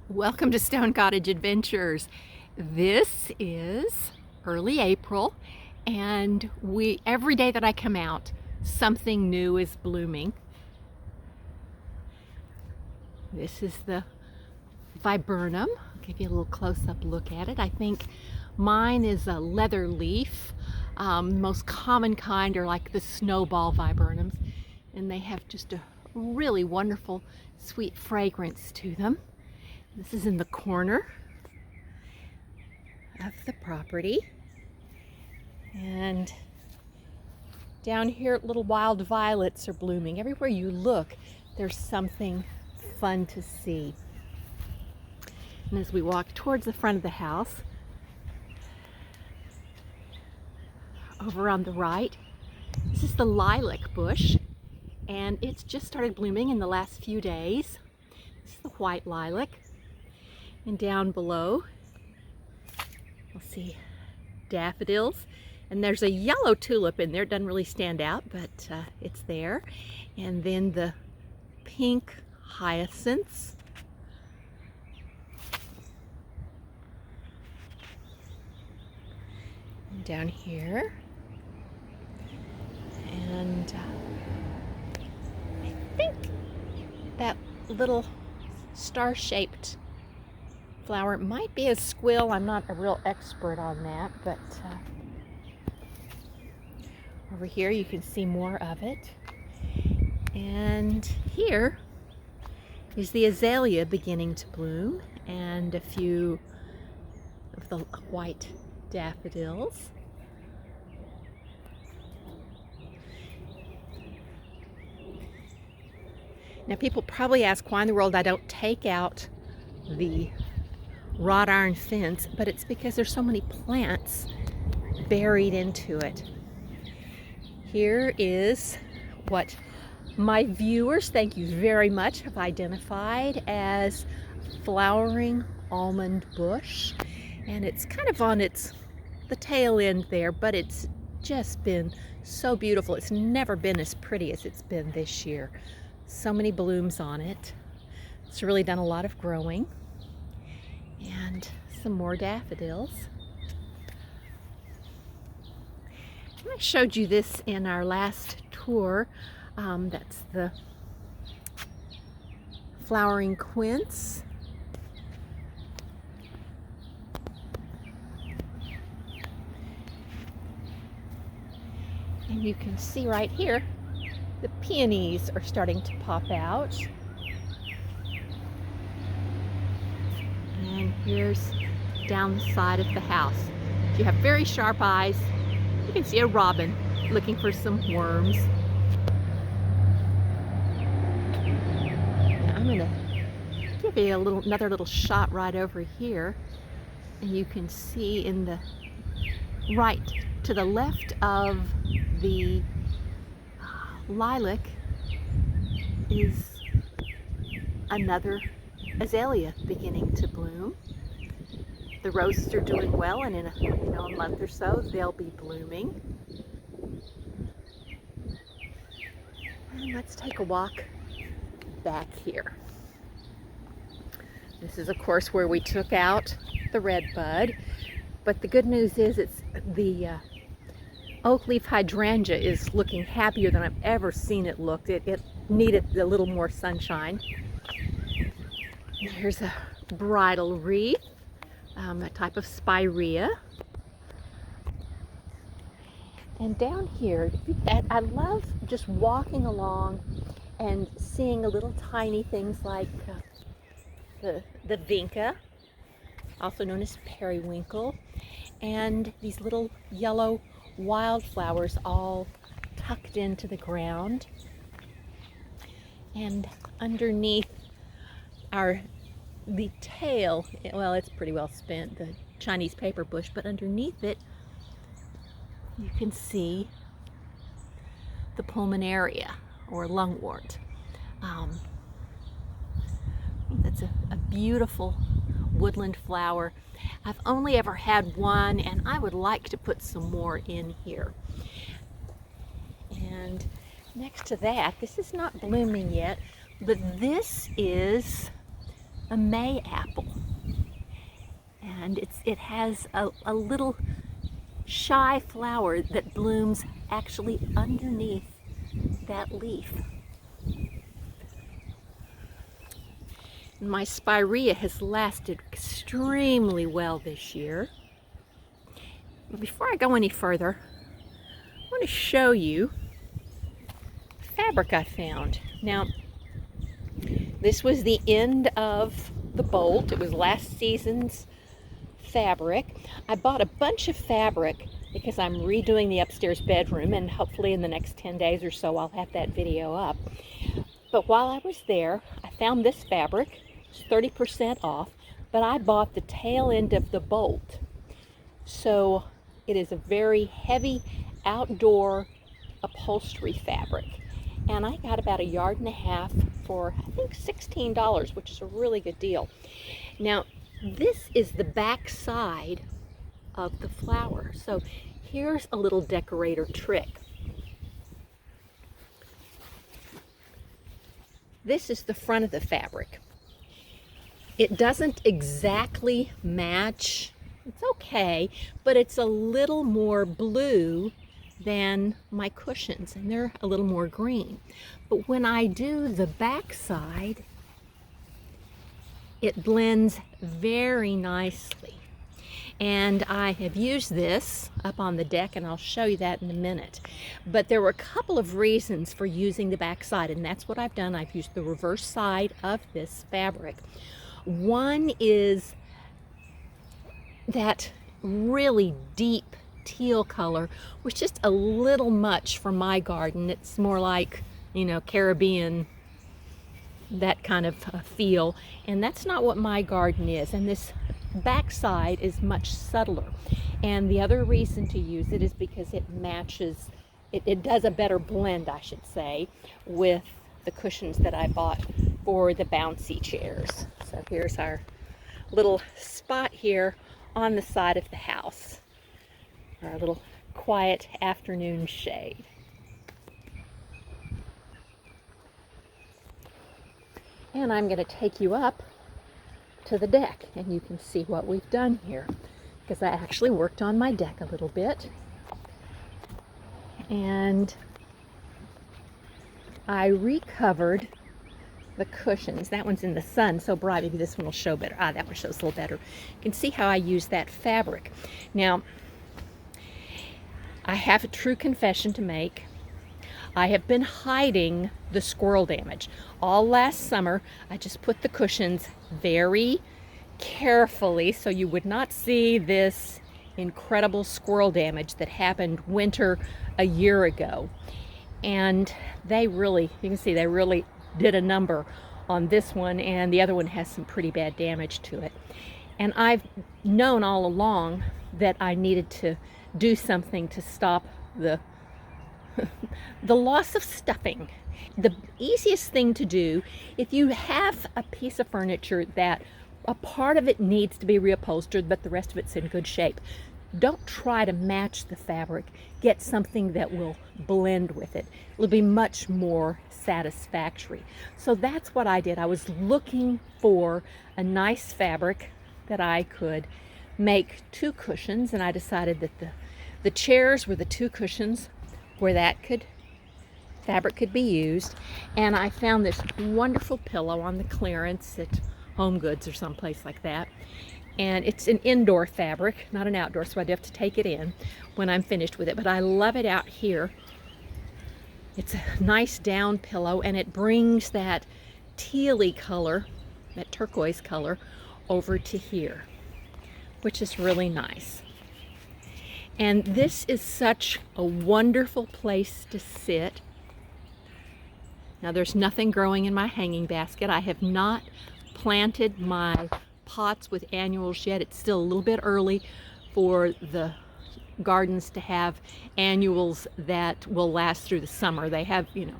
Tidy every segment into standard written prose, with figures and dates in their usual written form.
Welcome to Stone Cottage Adventures. This is early April, and every day that I come out, something new is blooming. This is the viburnum. I'll give you a little close-up look at it. I think mine is a leather leaf. The most common kind are like the snowball viburnums, and they have just a really wonderful, sweet fragrance to them. This is in the corner of the property. And down here, little wild violets are blooming. Everywhere you look, there's something fun to see. And as we walk towards the front of the house, over on the right, this is the lilac bush, and it's just started blooming in the last few days. This is the white lilac. And down below, we'll see daffodils. And there's a yellow tulip in there. It doesn't really stand out, but it's there. And then the pink hyacinths. And down here. And I think that little star-shaped flower might be a squill. I'm not a real expert on that, but over here you can see more of it. And here is the azalea beginning to bloom, and a few of the white daffodils. Now people probably ask why in the world I don't take out the wrought iron fence, but it's because there's so many plants buried into it. Here is what my viewers, thank you very much, have identified as flowering almond bush. And it's kind of on the tail end there, but it's just been so beautiful. It's never been as pretty as it's been this year. So many blooms on it. It's really done a lot of growing. And some more daffodils. And I showed you this in our last tour. That's the flowering quince. And you can see right here, the peonies are starting to pop out. And here's down the side of the house. If you have very sharp eyes, you can see a robin looking for some worms. Now I'm going to give you another little shot right over here, and you can see in the right to the left of the lilac is another azalea beginning to bloom. The roses are doing well, and in a month or so they'll be blooming. And let's take a walk back here. This is of course where we took out the red bud, but the good news is it's the oak leaf hydrangea is looking happier than I've ever seen it look. It needed a little more sunshine. Here's a bridal wreath, a type of spirea. And down here, I love just walking along and seeing little tiny things like the vinca, also known as periwinkle, and these little yellow wildflowers all tucked into the ground. And underneath the tail, well, it's pretty well spent, the Chinese paper bush, but underneath it you can see the pulmonaria, or lungwort. That's a beautiful woodland flower. I've only ever had one, and I would like to put some more in here. And next to that, this is not blooming yet, but this is a May apple. And it has a little shy flower that blooms actually underneath that leaf. My spirea has lasted extremely well this year. But before I go any further, I want to show you fabric I found. Now, this was the end of the bolt. It was last season's fabric. I bought a bunch of fabric because I'm redoing the upstairs bedroom, and hopefully in the next 10 days or so I'll have that video up. But while I was there, I found this fabric. It's 30% off, but I bought the tail end of the bolt. So it is a very heavy outdoor upholstery fabric. And I got about 1.5 yards for, I think, $16, which is a really good deal. Now, this is the back side of the flower. So here's a little decorator trick. This is the front of the fabric. It doesn't exactly match. It's okay, but it's a little more blue than my cushions, and they're a little more green. But when I do the back side, it blends very nicely. And I have used this up on the deck, and I'll show you that in a minute. But there were a couple of reasons for using the back side, and that's what I've done. I've used the reverse side of this fabric. One is that really deep teal color was just a little much for my garden. It's more like, you know, Caribbean, that kind of feel, and that's not what my garden is. And this backside is much subtler, and the other reason to use it is because it matches, it does a better blend, I should say, with the cushions that I bought for the bouncy chairs. So here's our little spot here on the side of the house, our little quiet afternoon shade. And I'm going to take you up to the deck, and you can see what we've done here, because I actually worked on my deck a little bit, and I recovered the cushions. That one's in the sun so bright, maybe this one will show better. That one shows a little better. You can see how I use that fabric. Now, I have a true confession to make. I have been hiding the squirrel damage. All last summer, I just put the cushions very carefully so you would not see this incredible squirrel damage that happened winter a year ago. And they really, you can see they really did a number on this one, and the other one has some pretty bad damage to it. And I've known all along that I needed to do something to stop the loss of stuffing. The easiest thing to do, if you have a piece of furniture that a part of it needs to be reupholstered but the rest of it's in good shape, don't try to match the fabric. Get something that will blend with it. It'll be much more satisfactory. So that's what I did. I was looking for a nice fabric that I could make 2 cushions, and I decided that the chairs were the 2 cushions where that fabric could be used. And I found this wonderful pillow on the clearance at Home Goods or someplace like that. And it's an indoor fabric, not an outdoor, so I'd have to take it in when I'm finished with it. But I love it out here. It's a nice down pillow, and it brings that tealy color, that turquoise color, over to here, which is really nice. And this is such a wonderful place to sit. Now, there's nothing growing in my hanging basket. I have not planted my pots with annuals yet. It's still a little bit early for the gardens to have annuals that will last through the summer. They have, you know,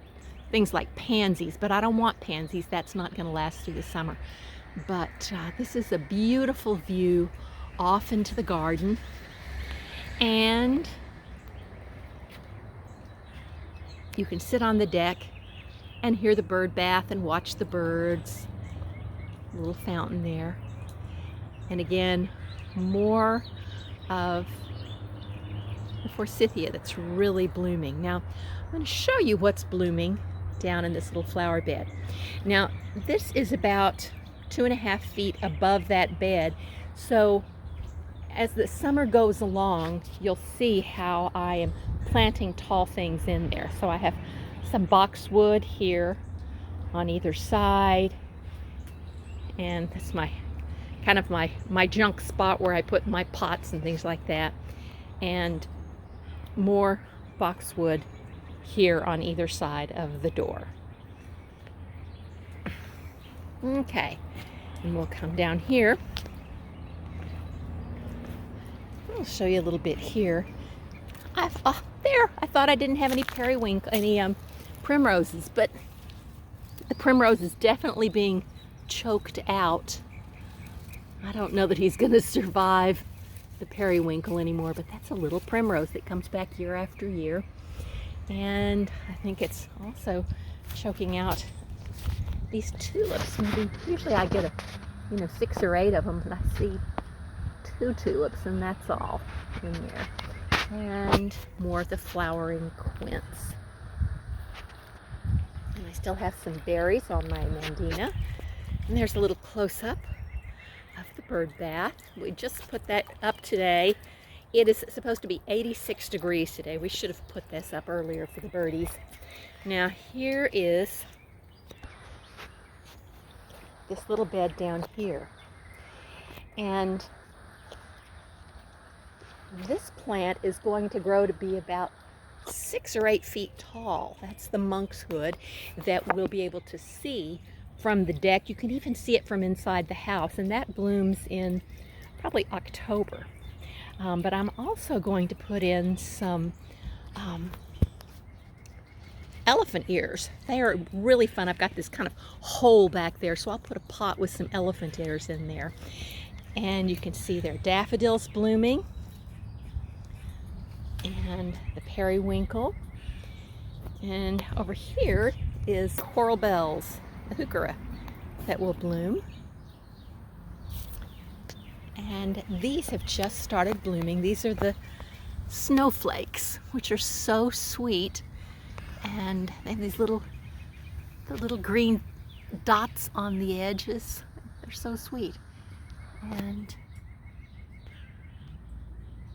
things like pansies, but I don't want pansies. That's not going to last through the summer. But this is a beautiful view off into the garden. And you can sit on the deck and hear the bird bath and watch the birds. little fountain there. And again, more of the forsythia that's really blooming. Now, I'm going to show you what's blooming down in this little flower bed. Now, this is about 2.5 feet above that bed. So as the summer goes along, you'll see how I am planting tall things in there. So I have some boxwood here on either side. And that's my kind of my junk spot where I put my pots and things like that. And more boxwood here on either side of the door. Okay, and we'll come down here. I'll show you a little bit here. There, I thought I didn't have any primroses, but the primrose is definitely being choked out. I don't know that he's going to survive the periwinkle anymore, but that's a little primrose that comes back year after year. And I think it's also choking out these tulips. Maybe usually I get 6 or 8 of them, but I see 2 tulips, and that's all in there. And more of the flowering quince. And I still have some berries on my mandina. And there's a little close-up of the bird bath. We just put that up today. It is supposed to be 86 degrees today. We should have put this up earlier for the birdies. Now here is this little bed down here. And this plant is going to grow to be about 6 or 8 feet tall. That's the monkshood that we'll be able to see from the deck. You can even see it from inside the house, and that blooms in probably October. But I'm also going to put in some elephant ears. They are really fun. I've got this kind of hole back there, so I'll put a pot with some elephant ears in there. And you can see there daffodils blooming, and the periwinkle. And over here is coral bells, the heuchera, that will bloom. And these have just started blooming. These are the snowflakes, which are so sweet. And they have these the little green dots on the edges. They're so sweet. And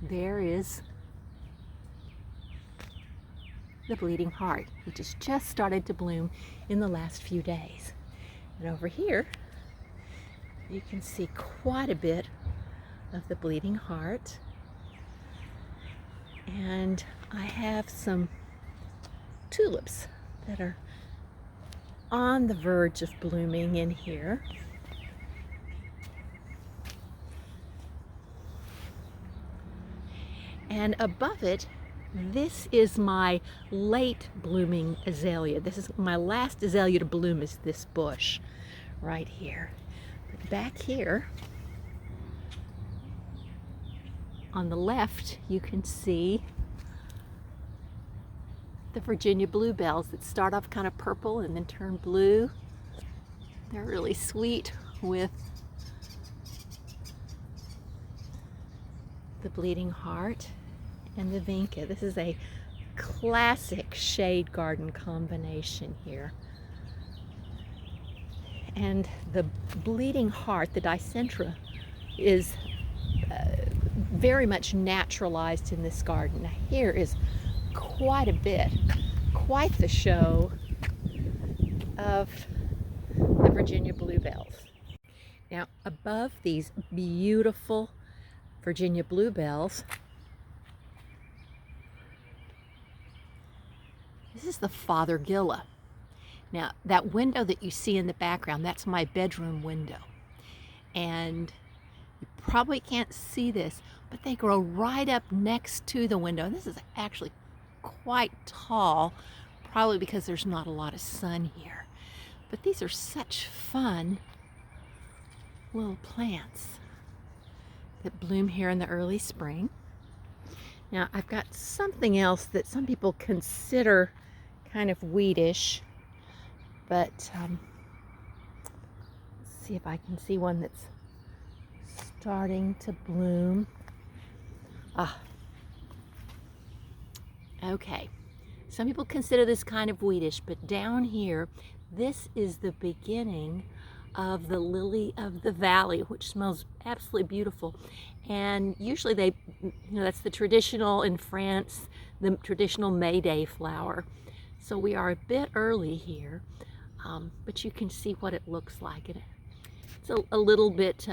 there is the bleeding heart, which has just started to bloom in the last few days. And over here, you can see quite a bit of the bleeding heart. And I have some tulips that are on the verge of blooming in here. And above it, this is my late blooming azalea. This is my last azalea to bloom, is this bush right here. But back here on the left, you can see the Virginia bluebells that start off kind of purple and then turn blue. They're really sweet with the bleeding heart and the vinca. This is a classic shade garden combination here. And the bleeding heart, the dicentra, is very much naturalized in this garden. Now here is quite a bit, quite the show of the Virginia bluebells. Now above these beautiful Virginia bluebells, this is the Fothergilla. Now that window that you see in the background, that's my bedroom window. And you probably can't see this, but they grow right up next to the window. This is actually quite tall, probably because there's not a lot of sun here. But these are such fun little plants that bloom here in the early spring. Now I've got something else that some people consider kind of weedish, but let's see if I can see one that's starting to bloom. Ah, okay. Some people consider this kind of weedish, but down here, this is the beginning of the lily of the valley, which smells absolutely beautiful. And usually they, that's the traditional in France, the traditional May Day flower. So we are a bit early here, but you can see what it looks like. And it's a little bit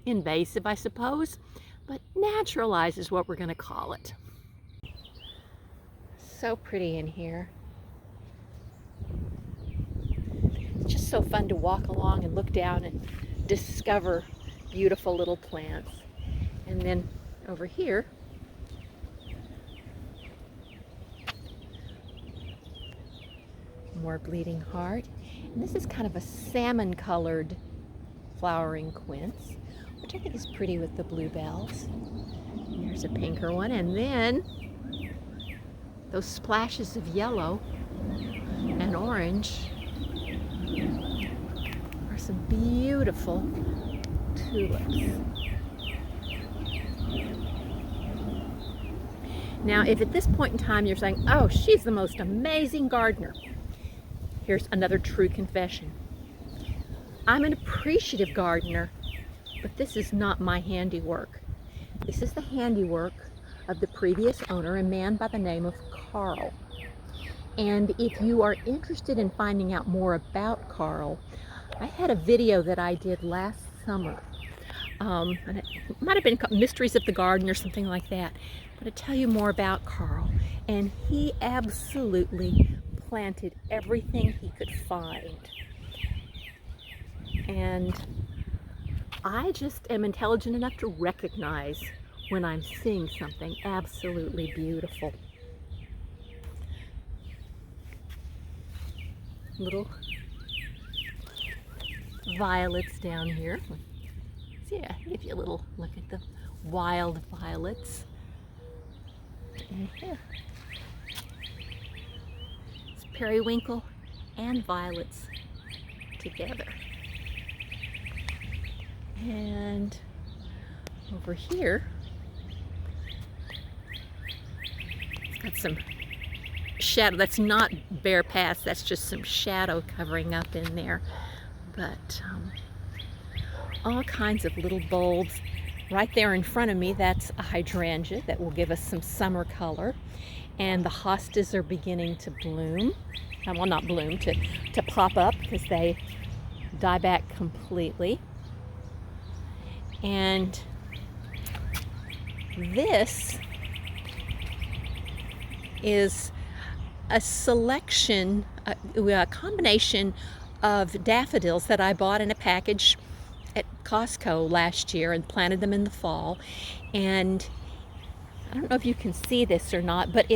invasive, I suppose, but naturalized is what we're going to call it. So pretty in here. It's just so fun to walk along and look down and discover beautiful little plants. And then over here, more bleeding heart. And this is kind of a salmon colored flowering quince, which I think is pretty with the bluebells. And there's a pinker one, and then those splashes of yellow and orange are some beautiful tulips. Now, if at this point in time you're saying, oh, she's the most amazing gardener, here's another true confession. I'm an appreciative gardener, but this is not my handiwork. This is the handiwork of the previous owner, a man by the name of Carl. And if you are interested in finding out more about Carl, I had a video that I did last summer. And it might have been called Mysteries of the Garden or something like that. But I tell you more about Carl. And he absolutely planted everything he could find. And I just am intelligent enough to recognize when I'm seeing something absolutely beautiful. Little violets down here. So yeah, give you a little look at the wild violets. And here, it's periwinkle and violets together. And over here, it's got some shadow. That's not bare paths, that's just some shadow covering up in there. But all kinds of little bulbs. Right there in front of me, that's a hydrangea that will give us some summer color. And the hostas are beginning to bloom. Well, not bloom, to pop up, because they die back completely. And this is a selection, a combination of daffodils that I bought in a package at Costco last year and planted them in the fall. And I don't know if you can see this or not, but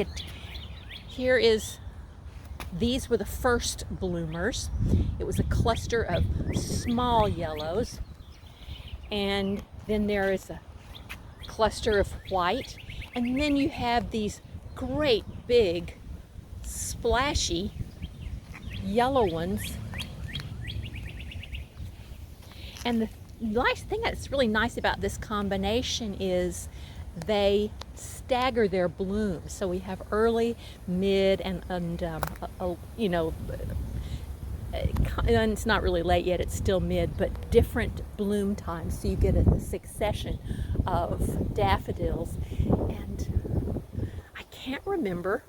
these were the first bloomers. It was a cluster of small yellows, and then there is a cluster of white, and then you have these great big splashy yellow ones. And the nice thing that's really nice about this combination is they stagger their blooms. So we have early, mid, and it's not really late yet, it's still mid, but different bloom times. So you get a succession of daffodils. And I can't remember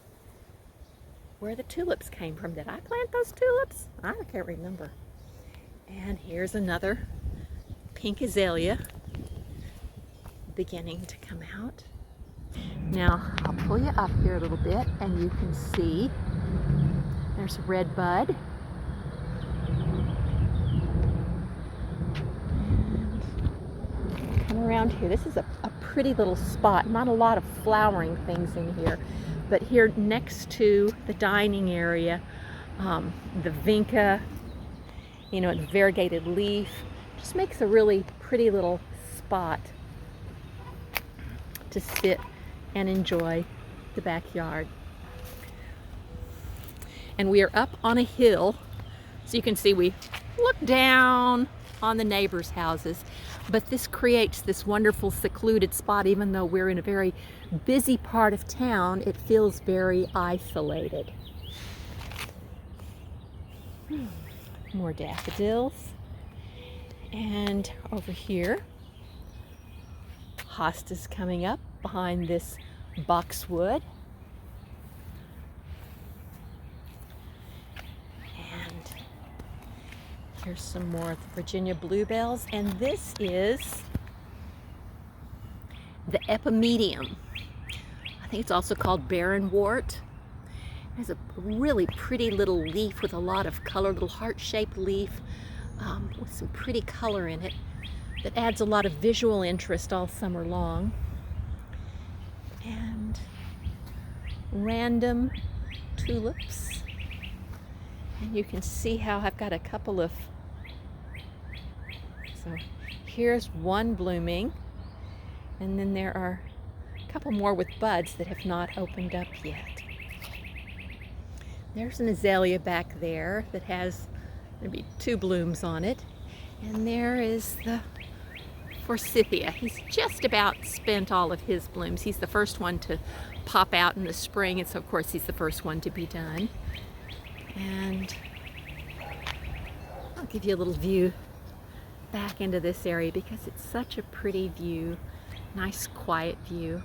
where the tulips came from. Did I plant those tulips? I can't remember. And here's another pink azalea beginning to come out. Now I'll pull you up here a little bit and you can see there's a red bud. And come around here. This is a pretty little spot. Not a lot of flowering things in here, but here next to the dining area, the vinca, the variegated leaf, just makes a really pretty little spot to sit and enjoy the backyard. And we are up on a hill, so you can see we look down on the neighbors' houses, but this creates this wonderful secluded spot. Even though we're in a very busy part of town, it feels very isolated. More daffodils. And over here, hostas coming up behind this boxwood. And here's some more of the Virginia bluebells. And this is the epimedium. I think it's also called barrenwort. It has a really pretty little leaf with a lot of color, little heart-shaped leaf with some pretty color in it that adds a lot of visual interest all summer long. And random tulips. And you can see how I've got a couple of, so here's one blooming, and then there are a couple more with buds that have not opened up yet. There's an azalea back there that has maybe 2 blooms on it. And there is the forsythia. He's just about spent all of his blooms. He's the first one to pop out in the spring, and so of course he's the first one to be done. And I'll give you a little view back into this area because it's such a pretty view, nice quiet view.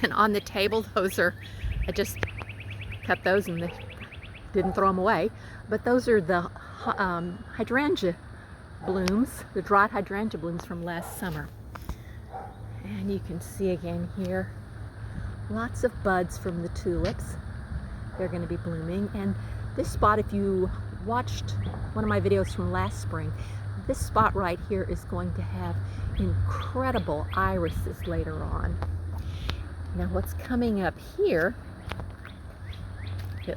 And on the table, those are, I just cut those and they didn't throw them away, but those are the hydrangea blooms, the dried hydrangea blooms from last summer. And you can see again here lots of buds from the tulips. They're going to be blooming. And this spot, if you watched one of my videos from last spring, this spot right here is going to have incredible irises later on. Now what's coming up here,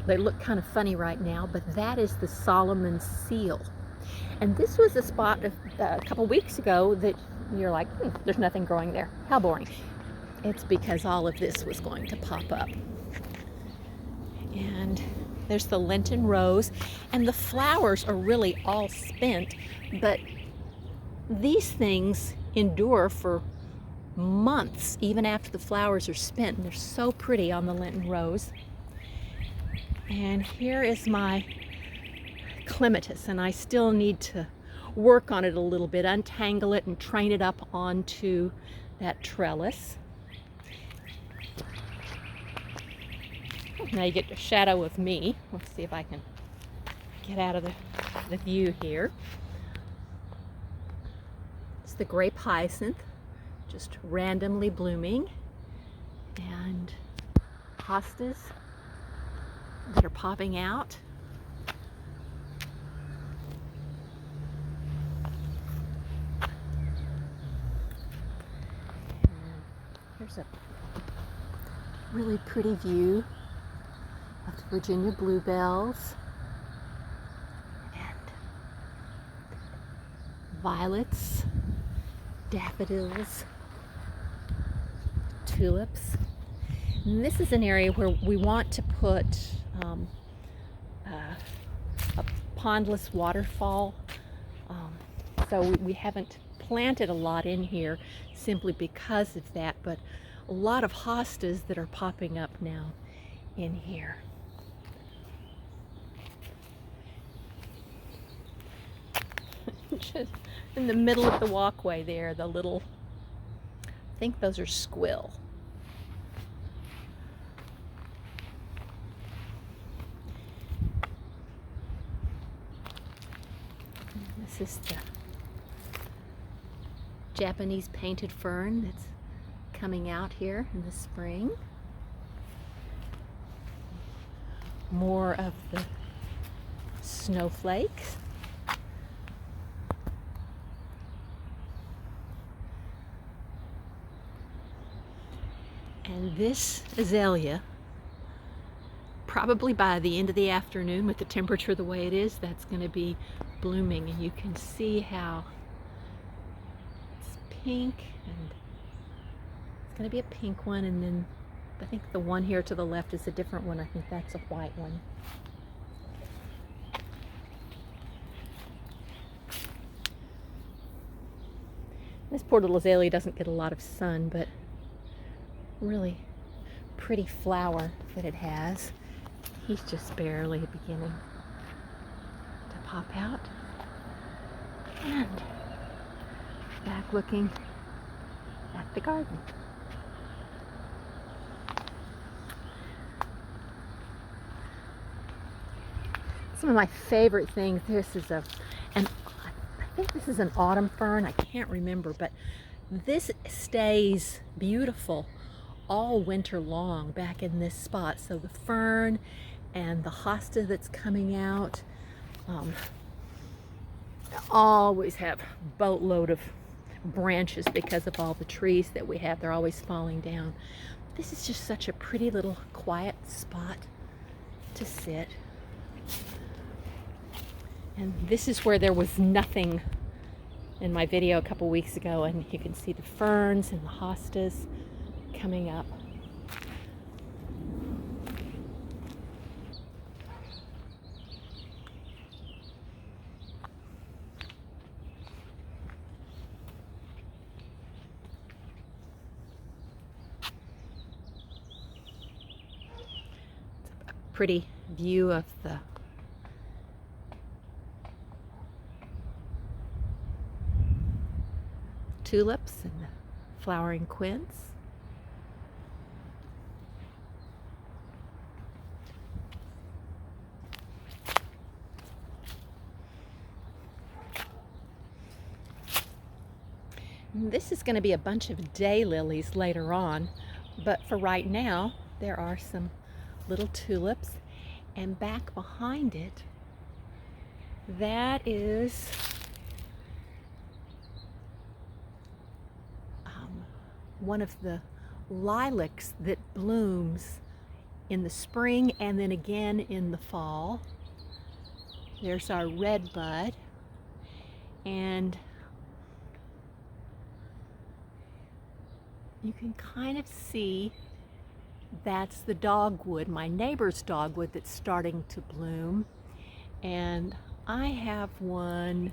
they look kind of funny right now, but that is the Solomon seal. And this was a spot a couple weeks ago that you're like, there's nothing growing there. How boring. It's because all of this was going to pop up. And there's the Lenten rose, and the flowers are really all spent, but these things endure for months even after the flowers are spent, and they're so pretty on the Lenten rose. And here is my clematis, and I still need to work on it a little bit, untangle it and train it up onto that trellis. Now you get the shadow of me. Let's see if I can get out of the view here. It's the grape hyacinth, just randomly blooming, and hostas that are popping out. Here's a really pretty view of the Virginia bluebells and violets, daffodils, tulips. And this is an area where we want to put a pondless waterfall. So we haven't planted a lot in here simply because of that, but a lot of hostas that are popping up now in here. Just in the middle of the walkway there, the little, I think those are squill. And this is the Japanese painted fern that's coming out here in the spring. More of the snowflakes. And this azalea, probably by the end of the afternoon with the temperature the way it is, that's going to be blooming. And you can see how it's pink, and it's going to be a pink one, and then I think the one here to the left is a different one. I think that's a white one. This poor little azalea doesn't get a lot of sun, but really pretty flower that it has. He's just barely beginning to pop out. And back looking at the garden. Some of my favorite things, this is I think this is an autumn fern, I can't remember, but this stays beautiful all winter long back in this spot. So the fern and the hosta that's coming out, always have boatload of branches because of all the trees that we have. They're always falling down. This is just such a pretty little quiet spot to sit. And this is where there was nothing in my video a couple weeks ago, and you can see the ferns and the hostas coming up. It's a pretty view of the tulips and the flowering quince. And this is going to be a bunch of daylilies later on, but for right now there are some little tulips, and back behind it, that is one of the lilacs that blooms in the spring and then again in the fall. There's our red bud, and you can kind of see that's the dogwood, my neighbor's dogwood, that's starting to bloom. And I have one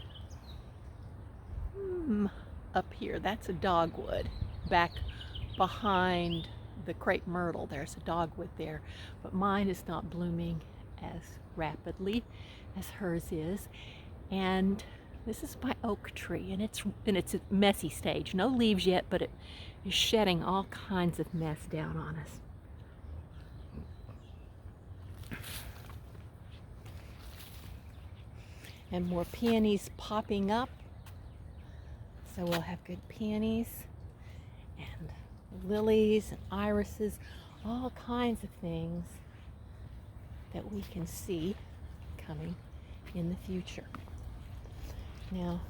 up here. That's a dogwood. Back behind the crepe myrtle, there's a dogwood there, but mine is not blooming as rapidly as hers is. And this is my oak tree, and it's in its messy stage. No leaves yet, but it is shedding all kinds of mess down on us. And more peonies popping up, so we'll have good peonies and lilies and irises, all kinds of things that we can see coming in the future. Now,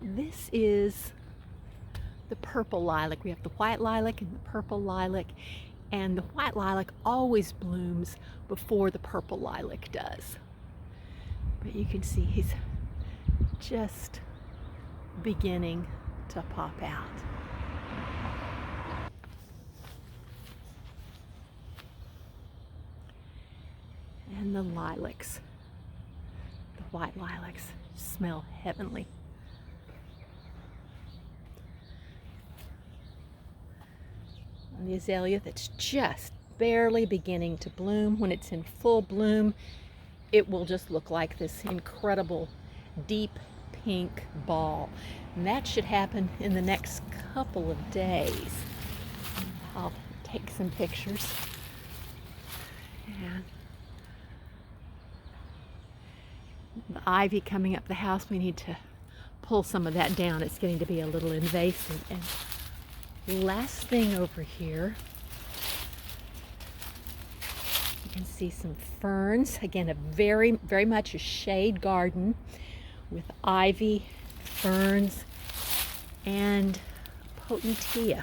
this is the purple lilac. We have the white lilac and the purple lilac, and the white lilac always blooms before the purple lilac does. But you can see he's just beginning to pop out. And the lilacs, the white lilacs, smell heavenly. And the azalea that's just barely beginning to bloom. When it's in full bloom, it will just look like this incredible deep pink ball. And that should happen in the next couple of days. I'll take some pictures. And the ivy coming up the house, we need to pull some of that down. It's getting to be a little invasive. And last thing over here, you can see some ferns. Again, a very much a shade garden with ivy, ferns, and potentilla.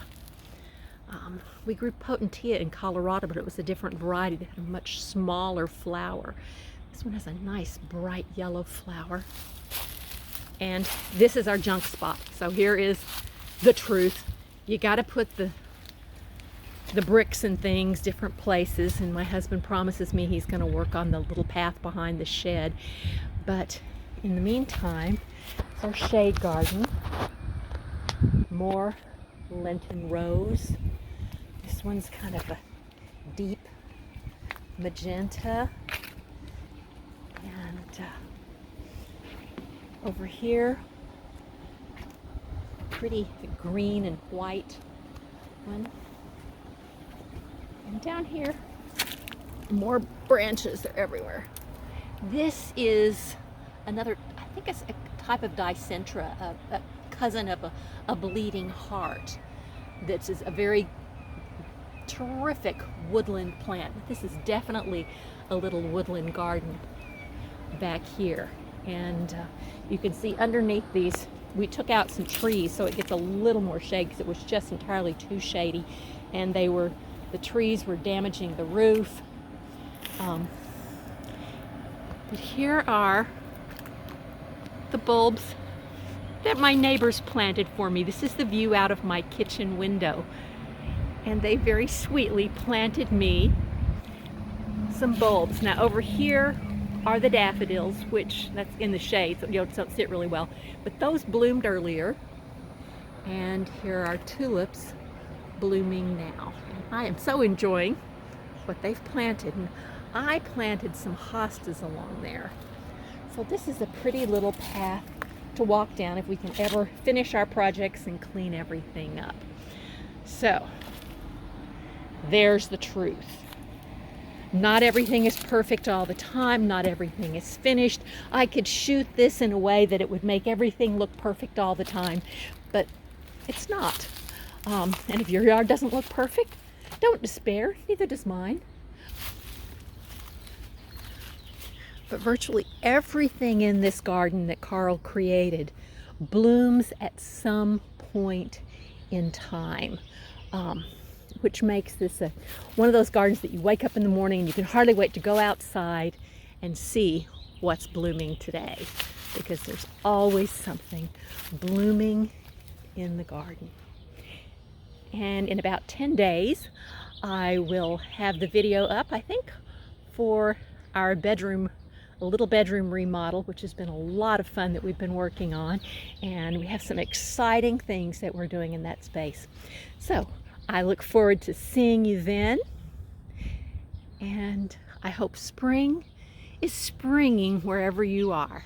We grew potentilla in Colorado, but it was a different variety that had a much smaller flower. This one has a nice bright yellow flower. And this is our junk spot. So here is the truth. you got to put the bricks and things different places, and my husband promises me he's going to work on the little path behind the shed. But in the meantime, it's our shade garden. More Lenten rose. This one's kind of a deep magenta. And over here, pretty green and white one. And down here, more branches. They're everywhere. This is another, I think it's a type of dicentra, a cousin of a bleeding heart. This is a very terrific woodland plant. This is definitely a little woodland garden back here. And you can see underneath these, we took out some trees so it gets a little more shade because it was just entirely too shady. And the trees were damaging the roof. But here are the bulbs that my neighbors planted for me. This is the view out of my kitchen window. And they very sweetly planted me some bulbs. Now over here are the daffodils, which that's in the shade, so you don't sit really well. But those bloomed earlier. And here are tulips blooming now. I am so enjoying what they've planted. And I planted some hostas along there. So this is a pretty little path to walk down if we can ever finish our projects and clean everything up. So there's the truth. Not everything is perfect all the time. Not everything is finished. I could shoot this in a way that it would make everything look perfect all the time, but it's not. And if your yard doesn't look perfect, don't despair. Neither does mine. But virtually everything in this garden that Carl created blooms at some point in time, which makes this one of those gardens that you wake up in the morning and you can hardly wait to go outside and see what's blooming today, because there's always something blooming in the garden. And in about 10 days, I will have the video up, I think, for our bedroom, a little bedroom remodel, which has been a lot of fun that we've been working on. And we have some exciting things that we're doing in that space. So I look forward to seeing you then. And I hope spring is springing wherever you are.